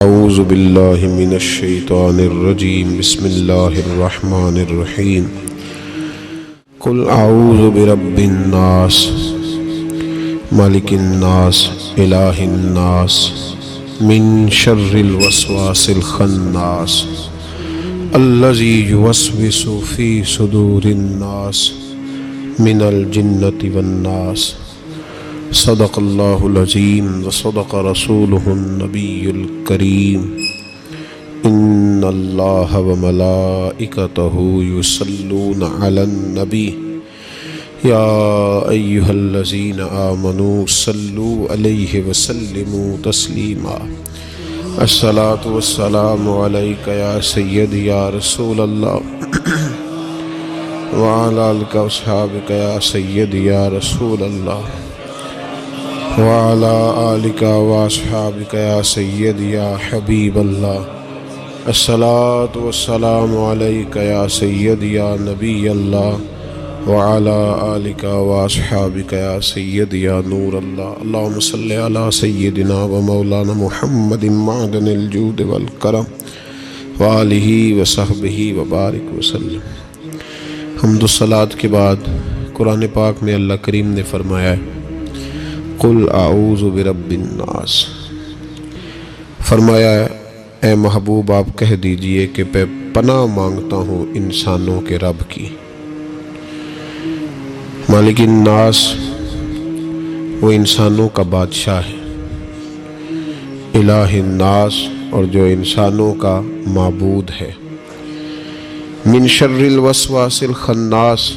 اعوذ باللہ من الشیطان الرجیم بسم اللہ الرحمن الرحیم قل اعوذ برب الناس ملک الناس الہ الناس من شر الوسواس الخناس الذی یوسوس فی صدور الناس من الجنۃ والناس صدق اللہ العظیم وصدق رسولہ النبی الکریم ان اللہ وملائکتہ یصلون علی النبی یا ایہا الذین آمنوا صلوا علیہ وسلموا تسلیما الصلاۃ والسلام علیک یا سیدی یا رسول اللہ وعلی آلک واصحابک یا سیدی یا رسول اللہ وعلى آلك وأصحابك يا سيدي يا حبيب الله الصلاة والسلام عليك يا سيدي يا نبي الله وعلى آلك وأصحابك يا سيدي يا نور الله اللهم صل على سيدنا ومولانا محمد معدن الجود والكرم وآله وصحبه وبارك وسلم۔ حمد و صلات کے بعد قرآن پاک میں اللہ کریم نے فرمایا ہے قل اعوذ برب الناس، فرمایا ہے اے محبوب آپ کہہ دیجئے کہ میں پناہ مانگتا ہوں انسانوں کے رب کی۔ مالک الناس وہ انسانوں کا بادشاہ ہے، الہ الناس اور جو انسانوں کا معبود ہے، من شر الوسواس الخناس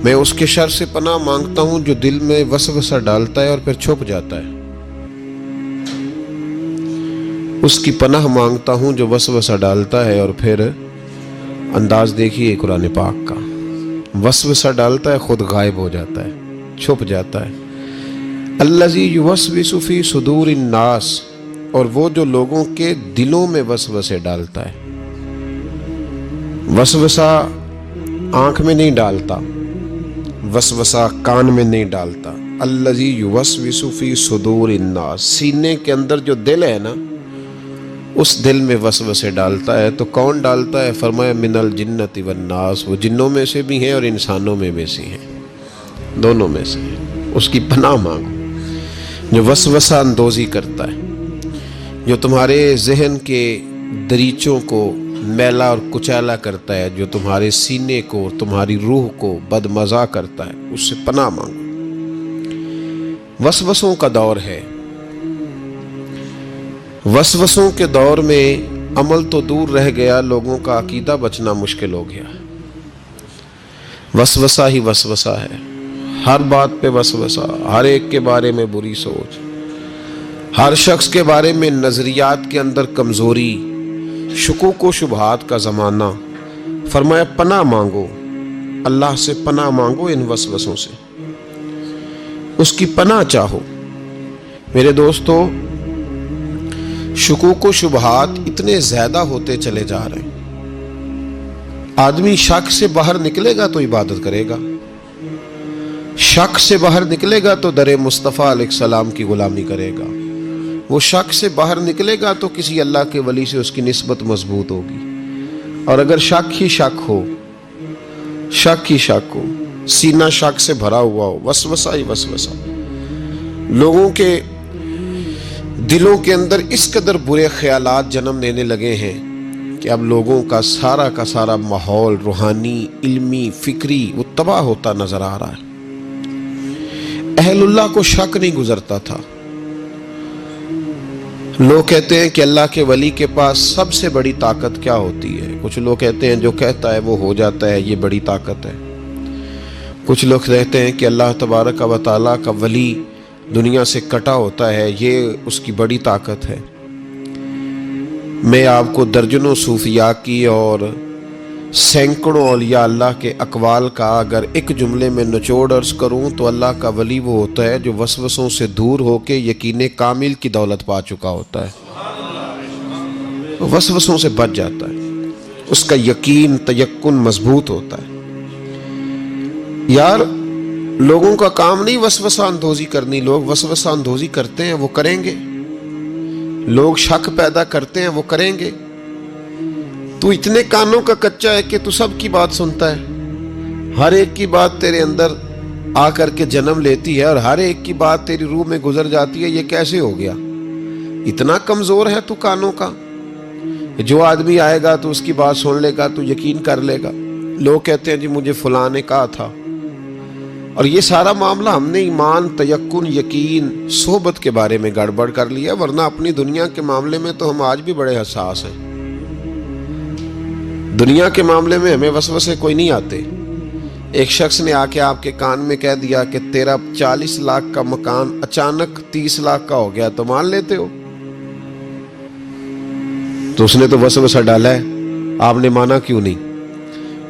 میں اس کے شر سے پناہ مانگتا ہوں جو دل میں وسوسہ ڈالتا ہے اور پھر چھپ جاتا ہے۔ اس کی پناہ مانگتا ہوں جو وسوسہ ڈالتا ہے اور پھر انداز دیکھیے قرآن پاک کا، وسوسہ ڈالتا ہے خود غائب ہو جاتا ہے، چھپ جاتا ہے۔ الذی یوسوس فی صدور الناس، اور وہ جو لوگوں کے دلوں میں وسوسے ڈالتا ہے۔ وسوسہ آنکھ میں نہیں ڈالتا، وسوسہ کان میں نہیں ڈالتا۔ الذی یوسوس فی صدور الناس، سینے کے اندر جو دل ہے نا اس دل میں وسوسے ڈالتا ہے۔ تو کون ڈالتا ہے؟ فرمایا من الجنۃ والناس، وہ جنوں میں سے بھی ہیں اور انسانوں میں بھی سے ہیں، دونوں میں سے ہیں۔ اس کی پناہ مانگو جو وسوسہ اندوزی کرتا ہے، جو تمہارے ذہن کے دریچوں کو میلا اور کچیلا کرتا ہے، جو تمہارے سینے کو تمہاری روح کو بدمزہ کرتا ہے، اس سے پناہ مانگو۔ وسوسوں کا دور ہے، وسوسوں کے دور میں عمل تو دور رہ گیا، لوگوں کا عقیدہ بچنا مشکل ہو گیا۔ وسوسہ ہی وسوسہ ہے، ہر بات پہ وسوسہ، ہر ایک کے بارے میں بری سوچ، ہر شخص کے بارے میں نظریات کے اندر کمزوری، شکوک و شبہات کا زمانہ۔ فرمایا پناہ مانگو، اللہ سے پناہ مانگو ان وسوسوں سے، اس کی پناہ چاہو۔ میرے دوستو، شکوک و شبہات اتنے زیادہ ہوتے چلے جا رہے ہیں۔ آدمی شک سے باہر نکلے گا تو عبادت کرے گا، شک سے باہر نکلے گا تو در مصطفیٰ علیہ السلام کی غلامی کرے گا، وہ شک سے باہر نکلے گا تو کسی اللہ کے ولی سے اس کی نسبت مضبوط ہوگی۔ اور اگر شک ہی شک ہو، شک ہی شک ہو، سینہ شک سے بھرا ہوا ہو، وسوسہ ہی وسوسہ، لوگوں کے دلوں کے اندر اس قدر برے خیالات جنم لینے لگے ہیں کہ اب لوگوں کا سارا ماحول روحانی، علمی، فکری وہ تباہ ہوتا نظر آ رہا ہے۔ اہل اللہ کو شک نہیں گزرتا تھا۔ لوگ کہتے ہیں کہ اللہ کے ولی کے پاس سب سے بڑی طاقت کیا ہوتی ہے؟ کچھ لوگ کہتے ہیں جو کہتا ہے وہ ہو جاتا ہے، یہ بڑی طاقت ہے۔ کچھ لوگ کہتے ہیں کہ اللہ تبارک و تعالیٰ کا ولی دنیا سے کٹا ہوتا ہے، یہ اس کی بڑی طاقت ہے۔ میں آپ کو درجنوں صوفیاء کی اور سینکڑوں اولیاء اللہ کے اقوال کا اگر ایک جملے میں نچوڑ عرض کروں تو اللہ کا ولی وہ ہوتا ہے جو وسوسوں سے دور ہو کے یقین کامل کی دولت پا چکا ہوتا ہے، وسوسوں سے بچ جاتا ہے، اس کا یقین تیقن مضبوط ہوتا ہے۔ یار لوگوں کا کام نہیں وسوسہ اندوزی کرنی، لوگ وسوسہ اندوزی کرتے ہیں، وہ کریں گے، لوگ شک پیدا کرتے ہیں وہ کریں گے. تو اتنے کانوں کا کچا ہے کہ تو سب کی بات سنتا ہے, ہر ایک کی بات تیرے اندر آ کر کے جنم لیتی ہے اور ہر ایک کی بات تیری روح میں گزر جاتی ہے. یہ کیسے ہو گیا؟ اتنا کمزور ہے تو کانوں کا. جو آدمی آئے گا تو اس کی بات سن لے گا, تو یقین کر لے گا. لوگ کہتے ہیں جی مجھے فلاں نے کہا تھا, اور یہ سارا معاملہ ہم نے ایمان, تیقن, یقین, صحبت کے بارے میں گڑبڑ کر لیا. ورنہ اپنی دنیا کے معاملے میں تو ہم آج بھی بڑے حساس ہیں. دنیا کے معاملے میں ہمیں وسوسے کوئی نہیں آتے. ایک شخص نے آ کے آپ کے کان میں کہہ دیا کہ تیرا 40 لاکھ کا مکان اچانک 30 لاکھ کا ہو گیا, تو مان لیتے ہو؟ تو اس نے تو وسوسہ ڈالا ہے, آپ نے مانا کیوں نہیں؟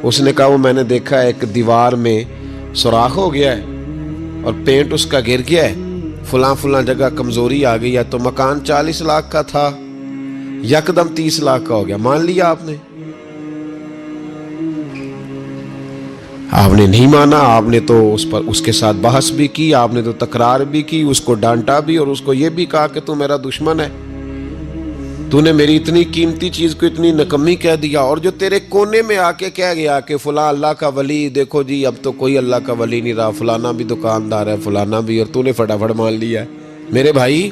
اس نے کہا وہ میں نے دیکھا ہے ایک دیوار میں سوراخ ہو گیا ہے اور پینٹ اس کا گر گیا ہے, فلاں فلاں جگہ کمزوری آ گئی ہے, تو مکان 40 لاکھ کا تھا یکدم 30 لاکھ کا ہو گیا. مان لیا آپ نے؟ آپ نے نہیں مانا. آپ نے تو اس کے ساتھ بحث بھی کی, آپ نے تو تکرار بھی کی, اس کو ڈانٹا بھی اور اس کو یہ بھی کہا کہ تو میرا دشمن ہے, تو نے میری اتنی قیمتی چیز کو اتنی نکمی کہہ دیا. اور جو تیرے کونے میں آ کے کہہ گیا کہ فلاں اللہ کا ولی, دیکھو جی اب تو کوئی اللہ کا ولی نہیں رہا, فلانا بھی دکاندار ہے, فلانا بھی, اور تو نے فٹافٹ مان لیا ہے. میرے بھائی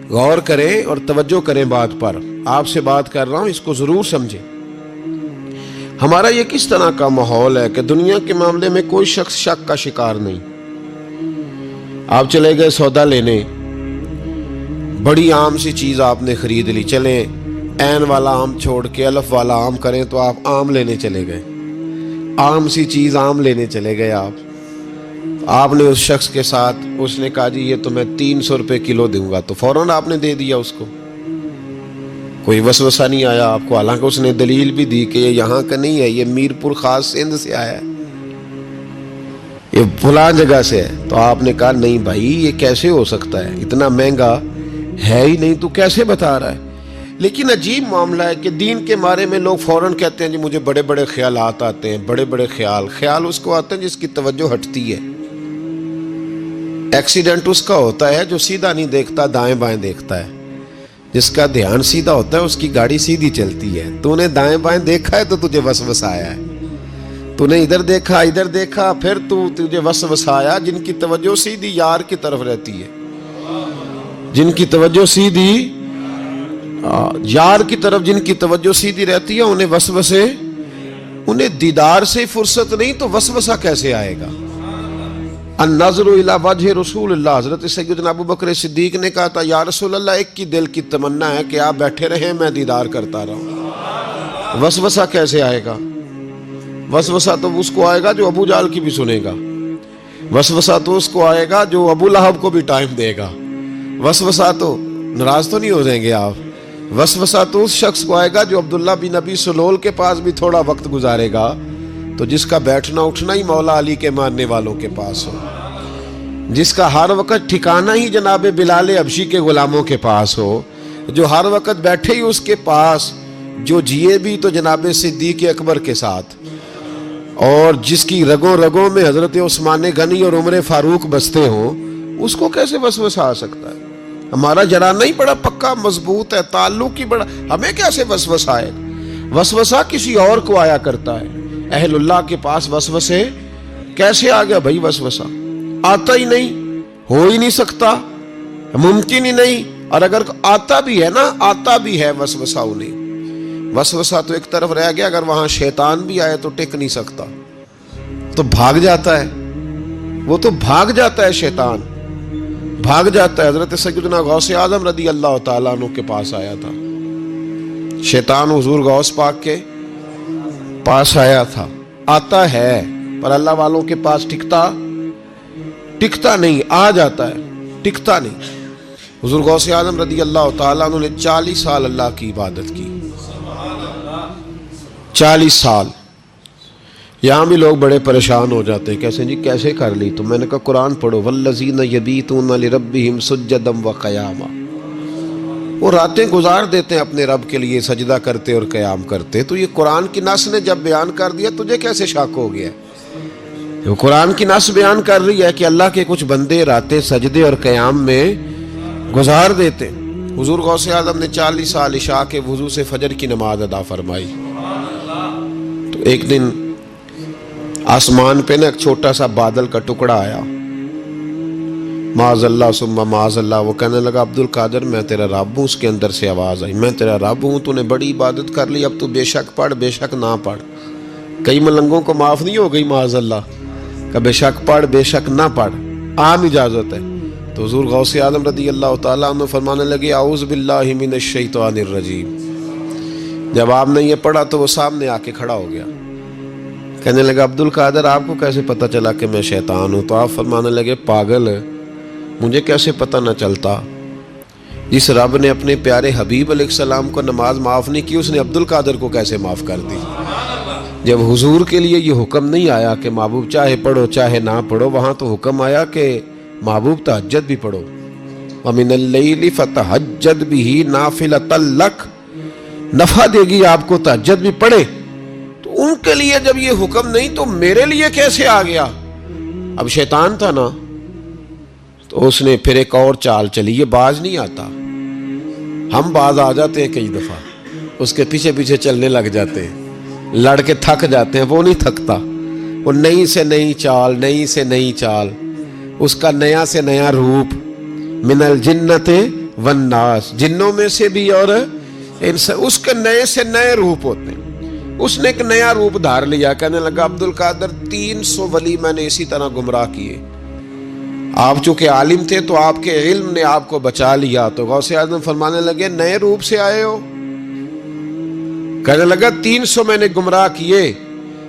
غور کریں اور توجہ کریں بات پر. آپ سے بات کر رہا ہوں, اس کو ضرور سمجھیں. ہمارا یہ کس طرح کا ماحول ہے کہ دنیا کے معاملے میں کوئی شخص شک کا شکار نہیں. آپ چلے گئے سودا لینے, بڑی عام سی چیز آپ نے خرید لی, چلیں عین والا آم چھوڑ کے الف والا آم کریں تو آپ آم لینے چلے گئے, عام سی چیز آم لینے چلے گئے. آپ نے اس شخص کے ساتھ, اس نے کہا جی یہ تو میں 300 روپے کلو دوں گا, تو فوراً آپ نے دے دیا اس کو, کوئی وسوسہ نہیں آیا آپ کو. حالانکہ اس نے دلیل بھی دی کہ یہ یہاں کا نہیں ہے, یہ میر پور خاص سندھ سے آیا ہے, یہ فلاں جگہ سے ہے. تو آپ نے کہا نہیں بھائی یہ کیسے ہو سکتا ہے, اتنا مہنگا ہے ہی نہیں, تو کیسے بتا رہا ہے. لیکن عجیب معاملہ ہے کہ دین کے بارے میں لوگ فوراً کہتے ہیں جی مجھے بڑے بڑے خیالات آتے ہیں, بڑے بڑے خیال اس کو آتے ہیں جس کی توجہ ہٹتی ہے. ایکسیڈنٹ اس کا ہوتا ہے جو سیدھا نہیں دیکھتا, دائیں بائیں دیکھتا ہے. جس کا دھیان سیدھا ہوتا ہے اس کی گاڑی سیدھی چلتی ہے. تو نے دائیں بائیں دیکھا ہے تو تجھے وسوسہ آیا ہے, تو نے ادھر دیکھا پھر تجھے وسوسہ آیا. جن کی توجہ سیدھی یار کی طرف رہتی ہے, جن کی توجہ سیدھی یار کی طرف, جن کی توجہ سیدھی رہتی ہے, انہیں وسوسے, انہیں دیدار سے فرصت نہیں تو وسوسہ کیسے آئے گا. النظر الی وجہ رسول اللہ, حضرت سیدنا ابو بکر صدیق نے کہا تھا یا رسول اللہ ایک کی دل کی تمنا ہے کہ آپ بیٹھے رہیں میں دیدار کرتا رہوں. وسوسہ کیسے آئے گا؟ وسوسہ تو اس کو آئے گا جو ابو جہل کی بھی سنے گا, وسوسہ تو اس کو آئے گا جو ابو لہب کو بھی ٹائم دے گا. وسوسہ تو, ناراض تو نہیں ہو جائیں گے آپ, وسوسہ تو اس شخص کو آئے گا جو عبداللہ بن ابی سلول کے پاس بھی تھوڑا وقت گزارے گا, تو جس کا بیٹھنا اٹھنا ہی مولا علی کے ماننے والوں کے پاس ہو, جس کا ہر وقت ٹھکانہ ہی جناب بلال حبشی کے غلاموں کے پاس ہو, جو ہر وقت بیٹھے ہی اس کے پاس, جو جیے بھی تو جناب صدیق اکبر کے ساتھ, اور جس کی رگوں رگوں میں حضرت عثمان غنی اور عمر فاروق بستے ہوں, اس کو کیسے وسوسہ آ سکتا ہے؟ ہمارا جرانہ ہی بڑا پکا مضبوط ہے, تعلق ہی بڑا, ہمیں کیسے وسوسہ آئے؟ وسوسہ کسی اور کو آیا کرتا ہے. اہل اللہ کے پاس وسوسے کیسے آ گیا بھائی؟ وسوسہ آتا ہی نہیں, ہو ہی نہیں سکتا, ممکن ہی نہیں. اور اگر آتا بھی ہے نا, آتا بھی ہے وسوسہ انہیں, وسوسہ تو ایک طرف رہ گیا, اگر وہاں شیطان بھی آئے تو ٹک نہیں سکتا, تو بھاگ جاتا ہے, وہ تو بھاگ جاتا ہے, شیطان بھاگ جاتا ہے. حضرت سیدنا غوث اعظم رضی اللہ تعالیٰ عنہ کے پاس آیا تھا شیطان, حضور غوث پاک کے پاس آیا تھا. آتا ہے پر اللہ والوں کے پاس ٹکتا نہیں, آ جاتا ہے, ٹکتا نہیں. حضور غوث اعظم رضی اللہ تعالیٰ عنہ نے 40 سال اللہ کی عبادت کی, 40 سال. یہاں بھی لوگ بڑے پریشان ہو جاتے ہیں, کیسے جی کیسے کر لی؟ تو میں نے کہا قرآن پڑھو, والذین یبیتون لربہم سجدا وقیاما, وہ راتیں گزار دیتے ہیں اپنے رب کے لیے سجدہ کرتے اور قیام کرتے. تو یہ قرآن کی نص نے جب بیان کر دیا, تجھے کیسے شک ہو گیا؟ وہ قرآن کی نص بیان کر رہی ہے کہ اللہ کے کچھ بندے راتیں سجدے اور قیام میں گزار دیتے. حضور غوث اعظم نے 40 سال عشاء کے وضو سے فجر کی نماز ادا فرمائی. تو ایک دن آسمان پہ نا ایک چھوٹا سا بادل کا ٹکڑا آیا. معاذ اللہ ثم معاذ اللہ. وہ کہنے لگا عبد القادر میں تیرا رب ہوں. اس کے اندر سے آواز آئی میں تیرا رب ہوں, تو نے بڑی عبادت کر لی, اب تو بے شک پڑھ بے شک نہ پڑھ. کئی ملنگوں کو معاف نہیں ہو گئی معاذ اللہ کہ بے شک پڑھ بے شک نہ پڑھ, عام اجازت ہے. تو حضور غوث اعظم رضی اللہ تعالیٰ عنہ فرمانے لگے اعوذ باللہ من الشیطان الرجیم. جب آپ نے یہ پڑھا تو وہ سامنے آ کے کھڑا ہو گیا. کہنے لگا عبد القادر آپ کو کیسے پتہ چلا کہ میں شیطان ہوں؟ تو آپ فرمانے لگے پاگل, مجھے کیسے پتہ نہ چلتا؟ جس رب نے اپنے پیارے حبیب علیہ السلام کو نماز معاف نہیں کی, اس نے عبد القادر کو کیسے معاف کر دی؟ جب حضور کے لیے یہ حکم نہیں آیا کہ محبوب چاہے پڑھو چاہے نہ پڑھو, وہاں تو حکم آیا کہ محبوب تہجد بھی پڑھو. وَمِنَ اللَّيْلِ فَتَہَجَّدْ بِهِ نَافِلَةً لَكَ, نفع دے گی آپ کو, تہجد بھی پڑھے. تو ان کے لیے جب یہ حکم نہیں تو میرے لیے کیسے آ گیا؟ اب شیطان تھا نا, تو اس نے پھر ایک اور چال چلی. یہ باز نہیں آتا, ہم باز آ جاتے ہیں کئی دفعہ, اس کے پیچھے پیچھے چلنے لگ جاتے ہیں, لڑ کے تھک جاتے ہیں. وہ نہیں تھکتا, وہ نئی سے نئی چال, نئی سے نئی چال, اس کا نیا سے نیا روپ. من الجنت والناس, جنوں میں سے بھی اور اس کے نئے سے نئے روپ ہوتے ہیں. اس نے ایک نیا روپ دھار لیا. کہنے لگا عبد القادر 300 ولی میں نے اسی طرح گمراہ کیے. آپ چونکہ عالم تھے تو آپ کے علم نے آپ کو بچا لیا. تو غوث اعظم فرمانے لگے نئے روپ سے آئے ہو؟ کہنے لگا 300 میں نے گمراہ کیے,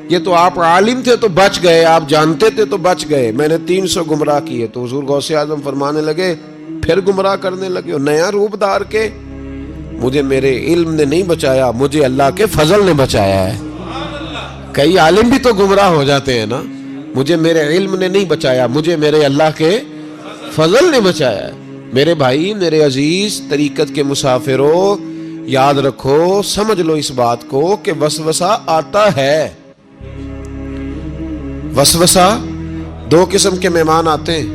یہ تو آپ عالم تھے تو بچ گئے, آپ جانتے تھے تو بچ گئے, میں نے 300 گمراہ کیے. تو حضور غوث اعظم فرمانے لگے پھر گمراہ کرنے لگے, نیا روپ دھار کے. مجھے میرے علم نے نہیں بچایا, مجھے اللہ کے فضل نے بچایا ہے. کئی عالم بھی تو گمراہ ہو جاتے ہیں نا, مجھے میرے علم نے نہیں بچایا, مجھے میرے اللہ کے فضل نے بچایا ہے. میرے بھائی, میرے عزیز طریقت کے مسافروں, یاد رکھو, سمجھ لو اس بات کو کہ وسوسہ آتا ہے. وسوسہ, 2 قسم کے مہمان آتے ہیں,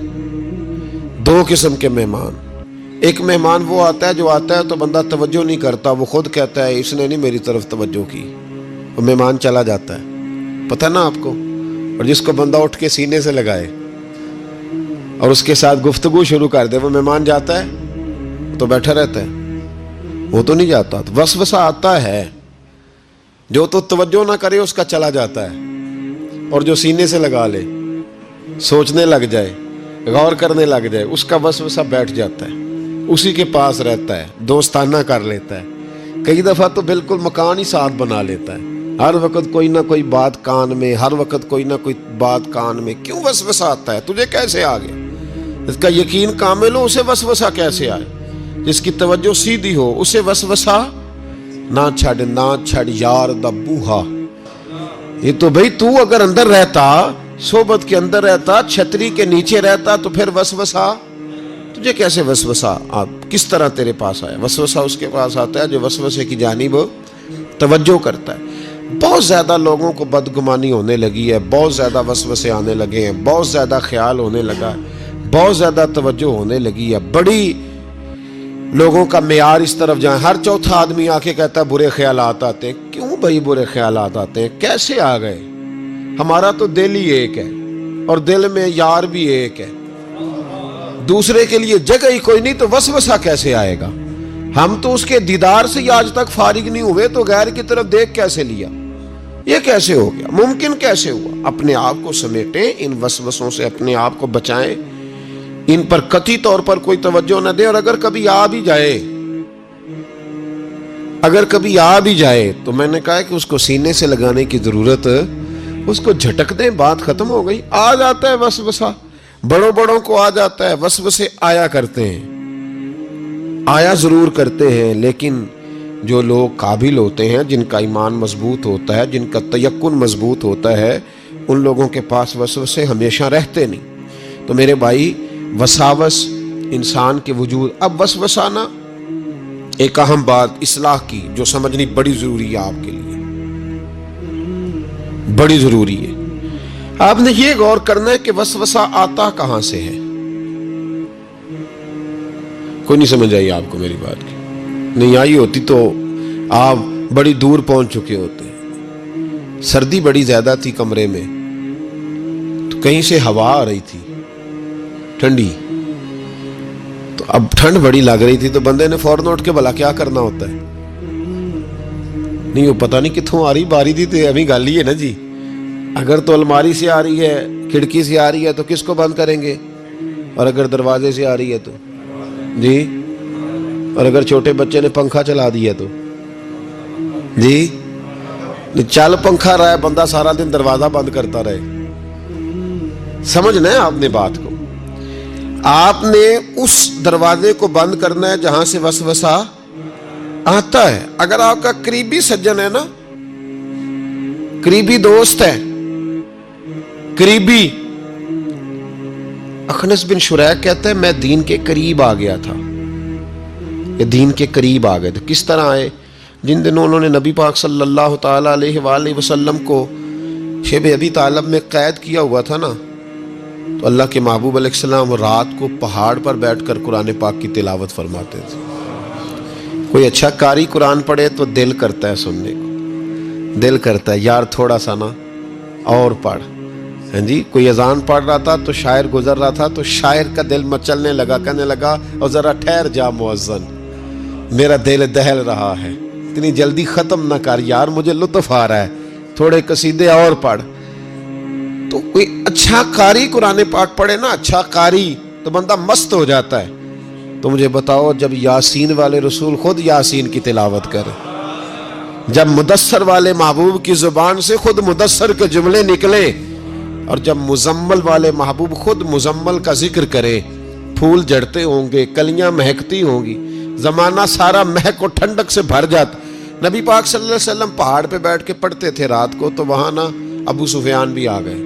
2 قسم کے مہمان. ایک مہمان وہ آتا ہے جو آتا ہے تو بندہ توجہ نہیں کرتا, وہ خود کہتا ہے اس نے نہیں میری طرف توجہ کی, وہ مہمان چلا جاتا ہے, پتہ نا آپ کو. اور جس کو بندہ اٹھ کے سینے سے لگائے اور اس کے ساتھ گفتگو شروع کر دے, وہ مہمان جاتا ہے تو بیٹھا رہتا ہے, وہ تو نہیں جاتا. تو وسوسہ آتا ہے, جو تو توجہ نہ کرے اس کا چلا جاتا ہے, اور جو سینے سے لگا لے, سوچنے لگ جائے, غور کرنے لگ جائے, اس کا وسوسہ بیٹھ جاتا ہے, اسی کے پاس رہتا ہے, دوستانہ کر لیتا ہے. کئی دفعہ تو بالکل مکان ہی ساتھ بنا لیتا ہے, ہر وقت کوئی نہ کوئی بات کان میں, ہر وقت کوئی نہ کوئی بات کان میں. کیوں وسوسہ آتا ہے؟ تجھے کیسے آ گیا؟ اس کا یقین کامل ہو, اسے وسوسہ کیسے آئے؟ جس کی توجہ سیدھی ہو اسے وسوسہ نہ چھڑ یار دا بوہا. یہ تو بھئی تو اگر اندر رہتا, صحبت کے اندر رہتا, چھتری کے نیچے رہتا, تو پھر وسوسہ تجھے کیسے وسوسہ کس طرح تیرے پاس آیا؟ وسوسہ اس کے پاس آتا ہے جو وسوسے کی جانب توجہ کرتا ہے. بہت زیادہ لوگوں کو بدگمانی ہونے لگی ہے, بہت زیادہ وسوسے آنے لگے ہیں, بہت زیادہ خیال ہونے لگا ہے, بہت زیادہ توجہ ہونے لگی ہے. بڑی لوگوں کا معیار اس طرف جائیں, ہر چوتھا آدمی آ کے کہتا ہے برے خیالات آتے ہیں. کیوں بھائی برے خیالات آتے ہیں؟ کیسے آ گئے؟ ہمارا تو دل ہی ایک ہے, اور دل میں یار بھی ایک ہے, دوسرے کے لیے جگہ ہی کوئی نہیں, تو وسوسہ کیسے آئے گا؟ ہم تو اس کے دیدار سے ہی آج تک فارغ نہیں ہوئے, تو غیر کی طرف دیکھ کیسے لیا؟ یہ کیسے ہو گیا؟ ممکن کیسے ہوا؟ اپنے آپ کو سمیٹیں, ان وسوسوں سے اپنے آپ کو بچائیں, ان پر قطعی طور پر کوئی توجہ نہ دیں. اور اگر کبھی آ بھی جائے تو میں نے کہا کہ اس کو سینے سے لگانے کی ضرورت, اس کو جھٹک دیں, بات ختم ہو گئی. آ جاتا ہے وسوسہ, بڑوں کو آ جاتا ہے, وسوسے آیا کرتے ہیں, آیا ضرور کرتے ہیں. لیکن جو لوگ قابل ہوتے ہیں, جن کا ایمان مضبوط ہوتا ہے, جن کا تیقن مضبوط ہوتا ہے, ان لوگوں کے پاس وسوسے ہمیشہ رہتے نہیں. تو میرے بھائی, وساوس انسان کے وجود. اب وسوسہ نا ایک اہم بات اصلاح کی جو سمجھنی بڑی ضروری ہے, آپ کے لیے بڑی ضروری ہے. آپ نے یہ غور کرنا ہے کہ وسوسہ آتا کہاں سے ہے. کوئی نہیں سمجھ آئی آپ کو میری بات کی؟ نہیں آئی ہوتی تو آپ بڑی دور پہنچ چکے ہوتے. سردی بڑی زیادہ تھی کمرے میں، تو کہیں سے ہوا آ رہی تھی ٹھنڈی، تو اب ٹھنڈ بڑی لگ رہی تھی، تو بندے نے فوراً اٹھ کے بھلا کیا کرنا ہوتا ہے؟ نہیں وہ پتہ نہیں کتوں آ رہی باری دی، تو ابھی گل ہی ہے نا جی. اگر تو الماری سے آ رہی ہے، کھڑکی سے آ رہی ہے، تو کس کو بند کریں گے؟ اور اگر دروازے سے آ رہی ہے تو جی، اور اگر چھوٹے بچے نے پنکھا چلا دیا تو جی، چل پنکھا رہا ہے بندہ سارا دن دروازہ بند کرتا رہے. سمجھنا ہے آپ نے بات کو. آپ نے اس دروازے کو بند کرنا ہے جہاں سے وسوسہ آتا ہے. اگر آپ کا قریبی سجن ہے نا، قریبی دوست ہے، قریبی، اخنس بن شریح کہتا ہے میں دین کے قریب آ گیا تھا، یا دین کے قریب آ گئے. تو کس طرح آئے؟ جن دنوں انہوں نے نبی پاک صلی اللہ تعالیٰ علیہ وآلہ وسلم کو شیب ابی طالب میں قید کیا ہوا تھا نا، تو اللہ کے محبوب علیہ السلام رات کو پہاڑ پر بیٹھ کر قرآن پاک کی تلاوت فرماتے تھے. کوئی اچھا قاری قرآن پڑھے تو دل کرتا ہے سننے کو، دل کرتا ہے یار تھوڑا سا نا اور پڑھ. ہاں جی، کوئی اذان پڑھ رہا تھا تو شاعر گزر رہا تھا، تو شاعر کا دل مچلنے لگا، کہنے لگا اور ذرا ٹھہر جا مؤذن، میرا دل دہل رہا ہے، اتنی جلدی ختم نہ کر یار، مجھے لطف آ رہا ہے، تھوڑے قصیدے اور پڑھ. تو کوئی اچھا قاری قرآن پاک پڑھے نا، اچھا قاری، تو بندہ مست ہو جاتا ہے. تو مجھے بتاؤ جب یاسین والے رسول خود یاسین کی تلاوت کرے، جب مدثر والے محبوب کی زبان سے خود مدثر کے جملے نکلے، اور جب مزمل والے محبوب خود مزمل کا ذکر کرے، پھول جڑتے ہوں گے، کلیاں مہکتی ہوں گی، زمانہ سارا مہک و ٹھنڈک سے بھر جاتا. نبی پاک صلی اللہ علیہ وسلم پہاڑ پہ بیٹھ کے پڑھتے تھے رات کو، تو وہاں نا ابو سفیان بھی آ گئے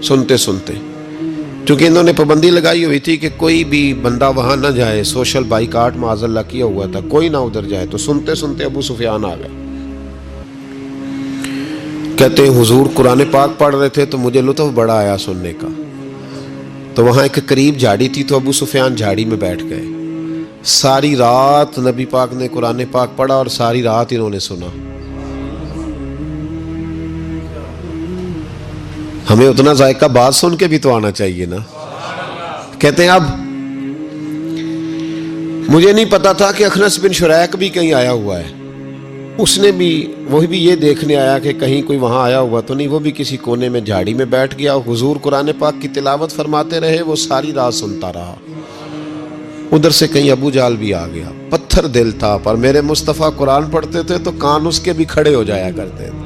سنتے سنتے، چونکہ انہوں نے پابندی لگائی ہوئی تھی کہ کوئی بھی بندہ وہاں نہ جائے، سوشل بائیکاٹ معاذ اللہ کیا ہوا تھا، کوئی نہ ادھر جائے. تو سنتے سنتے ابو سفیان آ گئے. کہتے ہیں حضور قرآن پاک پڑھ رہے تھے تو مجھے لطف بڑا آیا سننے کا. تو وہاں ایک قریب جھاڑی تھی، تو ابو سفیان جھاڑی میں بیٹھ گئے. ساری رات نبی پاک نے قرآن پاک پڑھا، اور ساری رات انہوں نے سنا. ہمیں اتنا ذائقہ بات سن کے بھی تو آنا چاہیے نا. کہتے ہیں اب مجھے نہیں پتا تھا کہ اخنس بن شریح بھی کہیں آیا ہوا ہے. اس نے بھی، وہی بھی یہ دیکھنے آیا کہ کہیں کوئی وہاں آیا ہوا تو نہیں. وہ بھی کسی کونے میں جھاڑی میں بیٹھ گیا. حضور قرآن پاک کی تلاوت فرماتے رہے، وہ ساری رات سنتا رہا. ادھر سے کہیں ابو جال بھی آ گیا. پتھر دل تھا، پر میرے مصطفیٰ قرآن پڑھتے تھے تو کان اس کے بھی کھڑے ہو جایا کرتے تھے.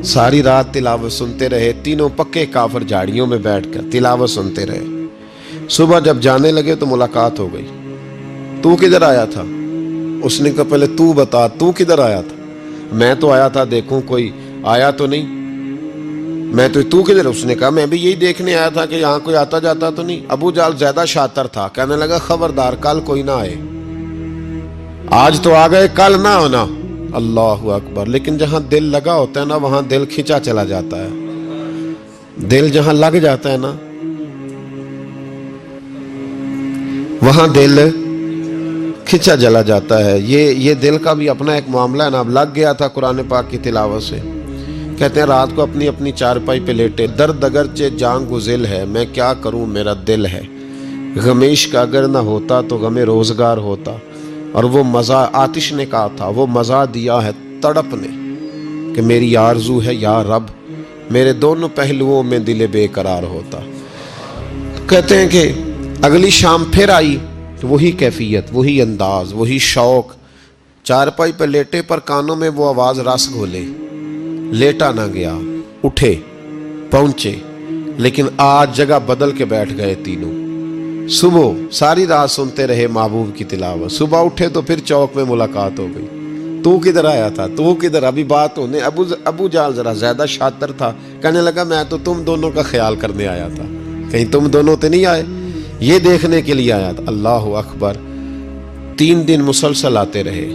ساری رات تلاوت سنتے رہے. تینوں پکے کافر جھاڑیوں میں بیٹھ کر تلاوت سنتے رہے. صبح جب جانے لگے تو ملاقات ہو گئی. تو کدھر آیا تھا؟ اس نے کہا پہلے تو بتا، تو کدھر آیا تھا؟ میں تو آیا تھا دیکھوں کوئی آیا تو نہیں. میں تو کدھر؟ اس نے کہا میں بھی یہی دیکھنے آیا تھا کہ یہاں کوئی آتا جاتا تو نہیں. ابو جال زیادہ شاطر تھا، کہنے لگا خبردار کل کوئی نہ آئے. آج تو آ گئے، کل نہ ہونا. اللہ اکبر. لیکن جہاں دل لگا ہوتا ہے نا، وہاں دل کھینچا چلا جاتا ہے. دل جہاں لگ جاتا ہے نا، وہاں دل کھینچا چلا جاتا ہے. یہ دل کا بھی اپنا ایک معاملہ ہے نا. اب لگ گیا تھا قرآن پاک کی تلاوت سے. کہتے ہیں رات کو اپنی چارپائی پہ لیٹے. درد اگرچہ جان گزل ہے، میں کیا کروں میرا دل ہے. غمیش کا اگر نہ ہوتا تو غم روزگار ہوتا. اور وہ مزہ آتش نے کہا تھا، وہ مزہ دیا ہے تڑپ نے، کہ میری آرزو ہے یا رب میرے دونوں پہلوؤں میں دل بے قرار ہوتا. کہتے ہیں کہ اگلی شام پھر آئی تو وہی کیفیت، وہی انداز، وہی شوق. چارپائی پہ لیٹے پر کانوں میں وہ آواز رس گھولے. لیٹا نہ گیا، اٹھے پہنچے، لیکن آج جگہ بدل کے بیٹھ گئے تینوں. صبح ساری رات سنتے رہے محبوب کی تلاوت. صبح اٹھے تو پھر چوک میں ملاقات ہو گئی. تو کدھر آیا تھا؟ تو کدھر؟ ابھی بات ہونے. ابو جال ذرا زیادہ شاطر تھا، کہنے لگا میں تو تم دونوں کا خیال کرنے آیا تھا، کہیں تم دونوں تو نہیں آئے، یہ دیکھنے کے لیے آیا تھا. اللہ اکبر. 3 دن مسلسل آتے رہے،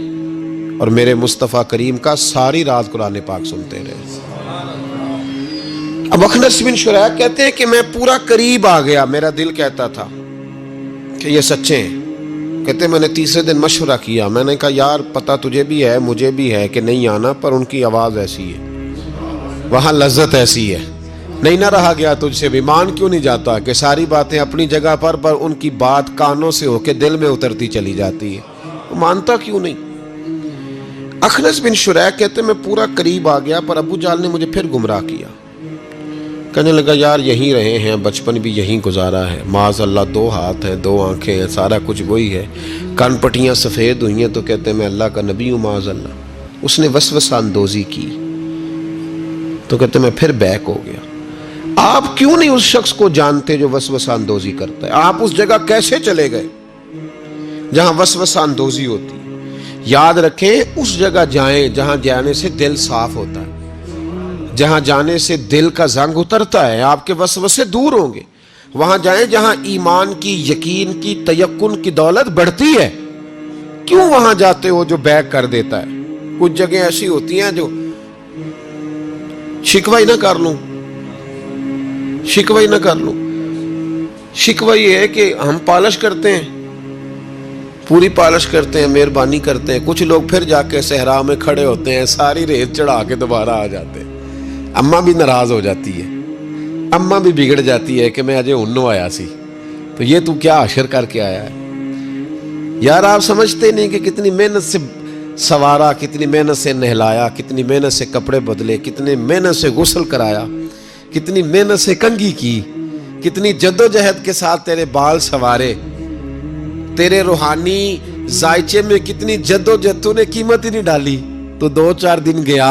اور میرے مصطفیٰ کریم کا ساری رات قرآن پاک سنتے رہے. اب اخنس بن شریح کہتے ہیں کہ میں پورا قریب آ گیا. میرا دل کہتا تھا کہ یہ سچے ہیں. کہتے میں نے تیسرے دن مشورہ کیا، میں نے کہا یار پتہ تجھے بھی ہے مجھے بھی ہے کہ نہیں آنا، پر ان کی آواز ایسی ہے، وہاں لذت ایسی ہے، نہیں نہ رہا گیا تجھ سے بھی۔ مان کیوں نہیں جاتا کہ ساری باتیں اپنی جگہ پر ان کی بات کانوں سے ہو کے دل میں اترتی چلی جاتی ہے، مانتا کیوں نہیں؟ اخنس بن شریح کہتے میں پورا قریب آ گیا، پر ابو جہل نے مجھے پھر گمراہ کیا۔ کہنے لگا یار یہیں رہے ہیں، بچپن بھی یہیں گزارا ہے، معاذ اللہ 2 ہاتھ ہیں 2 آنکھیں ہیں، سارا کچھ وہی ہے، کان پٹیاں سفید ہوئی ہیں، تو کہتے میں اللہ کا نبی ہوں معاذ اللہ۔ اس نے وسوسہ اندوزی کی تو کہتے میں پھر بیک ہو گیا۔ آپ کیوں نہیں اس شخص کو جانتے جو وسوسہ اندوزی کرتا ہے؟ آپ اس جگہ کیسے چلے گئے جہاں وسوسہ اندوزی ہوتی ہے؟ یاد رکھیں اس جگہ جائیں جہاں جانے سے دل صاف ہوتا ہے، جہاں جانے سے دل کا زنگ اترتا ہے، آپ کے وسوسے دور ہوں گے۔ وہاں جائیں جہاں ایمان کی، یقین کی، تیقن کی دولت بڑھتی ہے۔ کیوں وہاں جاتے ہو جو بیک کر دیتا ہے؟ کچھ جگہیں ایسی ہوتی ہیں جو شکوہ ہی نہ کر لوں، شکوہ ہی نہ کر لوں۔ شکوہ یہ ہے کہ ہم پالش کرتے ہیں، پوری پالش کرتے ہیں، مہربانی کرتے ہیں، کچھ لوگ پھر جا کے صحرا میں کھڑے ہوتے ہیں، ساری ریت چڑھا کے دوبارہ آ جاتے ہیں۔ اماں بھی ناراض ہو جاتی ہے، اماں بھی بگڑ جاتی ہے کہ میں اجے انو آیا سی تو یہ تو کیا عشر کر کے آیا ہے۔ یار آپ سمجھتے نہیں کہ کتنی محنت سے سوارا، کتنی محنت سے نہلایا، کتنی محنت سے کپڑے بدلے، کتنی محنت سے غسل کرایا، کتنی محنت سے کنگھی کی، کتنی جدوجہد کے ساتھ تیرے بال سنوارے، تیرے روحانی ذائچے میں کتنی جدوجہد، تو نے قیمت ہی نہیں ڈالی۔ تو 2-4 دن گیا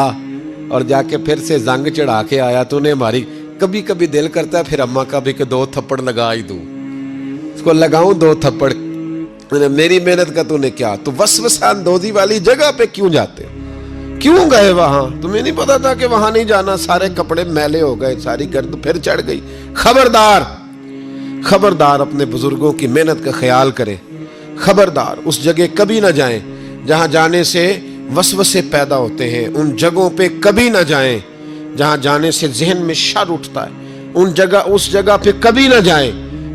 اور جا کے پھر سے زنگ چڑھا کے آیا، تو نے ہماری کبھی کبھی دل کرتا ہے پھر اماں کا بھی کہ 2 تھپڑ لگا ہی دوں، اس کو لگاؤں 2 تھپڑ، میری محنت کا تو نے کیا۔ تو وسوسہ اندوزی والی جگہ پہ کیوں جاتے ہو؟ کیوں گئے وہاں؟ تمہیں نہیں پتا تھا کہ وہاں نہیں جانا؟ سارے کپڑے میلے ہو گئے، ساری گرد پھر چڑھ گئی۔ خبردار، خبردار اپنے بزرگوں کی محنت کا خیال کرے، خبردار اس جگہ کبھی نہ جائیں جہاں جانے سے وسوسے پیدا ہوتے ہیں، ان جگہوں پہ کبھی نہ جائیں جہاں جانے سے ذہن میں شر اٹھتا ہے، اس جگہ پہ کبھی نہ جائیں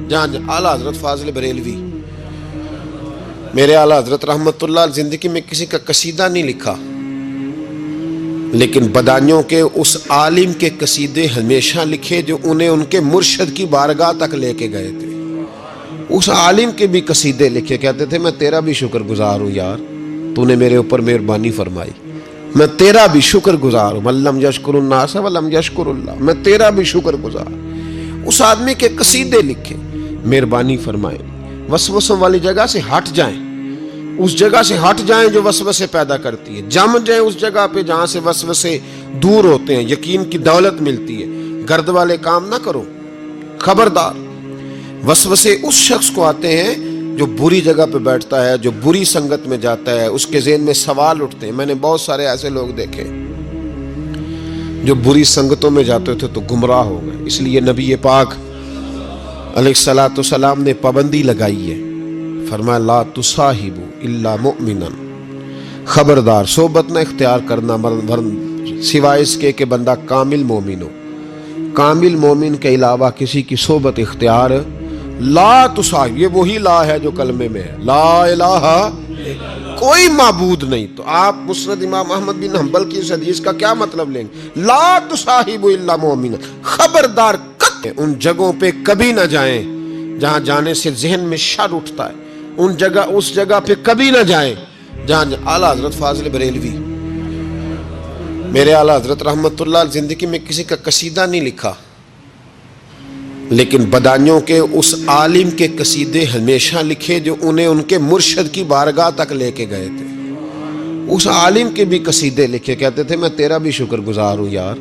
جہاں اعلیٰ حضرت فاضل بریلوی، میرے اعلیٰ حضرت رحمت اللہ زندگی میں کسی کا قصیدہ نہیں لکھا، لیکن بدانیوں کے اس عالم کے قصیدے ہمیشہ لکھے جو انہیں ان کے مرشد کی بارگاہ تک لے کے گئے تھے۔ اس عالم کے بھی قصیدے لکھے، کہتے تھے میں تیرا بھی شکر گزار ہوں یار، تو نے میرے اوپر مہربانی فرمائی، میں تیرا بھی شکر گزار ہوں، من لم یشکر الناس ولم یشکر اللہ، میں تیرا بھی شکر گزار۔ اس آدمی کے قصیدے لکھے، مہربانی فرمائیں، وسوسوں والی جگہ سے ہٹ جائیں، اس جگہ سے ہٹ جائیں جو وسوسے پیدا کرتی ہے، جم جائیں اس جگہ پہ جہاں سے وسوسے دور ہوتے ہیں، یقین کی دولت ملتی ہے۔ گرد والے کام نہ کرو، خبردار۔ وسوسے اس شخص کو آتے ہیں جو بری جگہ پہ بیٹھتا ہے، جو بری سنگت میں جاتا ہے، اس کے ذہن میں سوال اٹھتے ہیں۔ میں نے بہت سارے ایسے لوگ دیکھے جو بری سنگتوں میں جاتے تھے تو گمراہ ہو گئے، اس لیے نبی پاک علیہ الصلوۃ والسلام نے پابندی لگائی ہے، فرمایا لا تصاحبوا الا مؤمنا، خبردار صحبت نہ اختیار کرنا سوائے اس کے کہ بندہ کامل مومن ہو، کامل مومن کے علاوہ کسی کی صحبت اختیار لا تصاحب، یہ وہی لا ہے جو کلمے میں ہے، لا الہ کوئی معبود نہیں۔ تو آپ مسند امام احمد بن حنبل کی اس حدیث کا کیا مطلب لیں گے؟ لا تصاحب الا مومنا، خبردار ان جگہوں پہ کبھی نہ جائیں جہاں جانے سے ذہن میں شر اٹھتا ہے، اس جگہ پہ کبھی نہ جائیں جہاں اعلیٰ حضرت فاضل بریلوی، میرے اعلیٰ حضرت رحمت اللہ زندگی میں کسی کا قصیدہ نہیں لکھا، لیکن بدانیوں کے اس عالم کے قصیدے ہمیشہ لکھے جو انہیں ان کے مرشد کی بارگاہ تک لے کے گئے تھے۔ اس عالم کے بھی قصیدے لکھے، کہتے تھے میں تیرا بھی شکر گزار ہوں یار،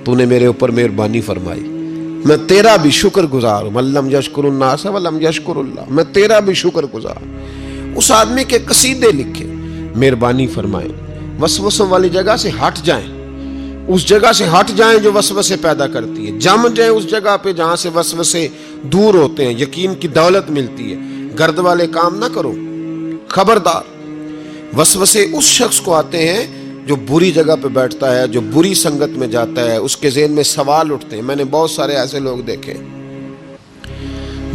تو نے میرے اوپر مہربانی فرمائی، میں تیرا بھی شکر گزار ہوں، من لم یشکر الناس ولم یشکر اللہ، میں تیرا بھی شکر گزار۔ اس آدمی کے قصیدے لکھے، مہربانی فرمائیں، وسوسوں والی جگہ سے ہٹ جائیں، اس جگہ سے ہٹ جائیں جو وسوسے پیدا کرتی ہے، جم جائیں اس جگہ پہ جہاں سے وسوسے دور ہوتے ہیں، یقین کی دولت ملتی ہے۔ گرد والے کام نہ کرو، خبردار۔ وسوسے اس شخص کو آتے ہیں جو بری جگہ پہ بیٹھتا ہے، جو بری سنگت میں جاتا ہے، اس کے ذہن میں سوال اٹھتے ہیں۔ میں نے بہت سارے ایسے لوگ دیکھے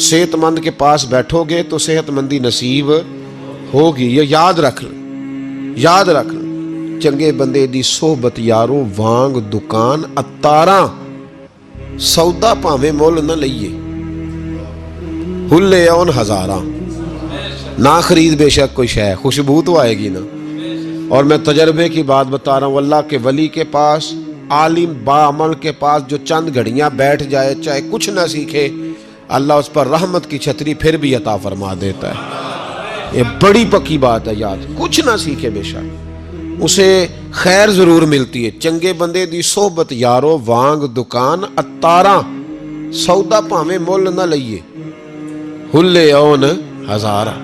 صحت مند کے پاس بیٹھو گے تو صحت مندی نصیب ہوگی. یہ یاد رکھ لیں, یاد رکھ لیں. چنگے بندے دی صحبت یاروں وانگ دکان اتاراں, سودا پاویں مول نہ لئیے, ہلے اون ہزاراں. نہ خرید بے شک کوئی شے, خوشبو تو آئے گی نا. اور میں تجربے کی بات بتا رہا ہوں, اللہ کے ولی کے پاس, عالم باعمل کے پاس جو چند گھڑیاں بیٹھ جائے, چاہے کچھ نہ سیکھے, اللہ اس پر رحمت کی چھتری پھر بھی عطا فرما دیتا ہے. یہ بڑی پکی بات ہے یاد. کچھ نہ سیکھے بے شک اسے خیر ضرور ملتی ہے. چنگے بندے دی صحبت یارو وانگ دکان اتاراں, سودا پاویں مول نہ لئیے, ہلے اون ہزاراں.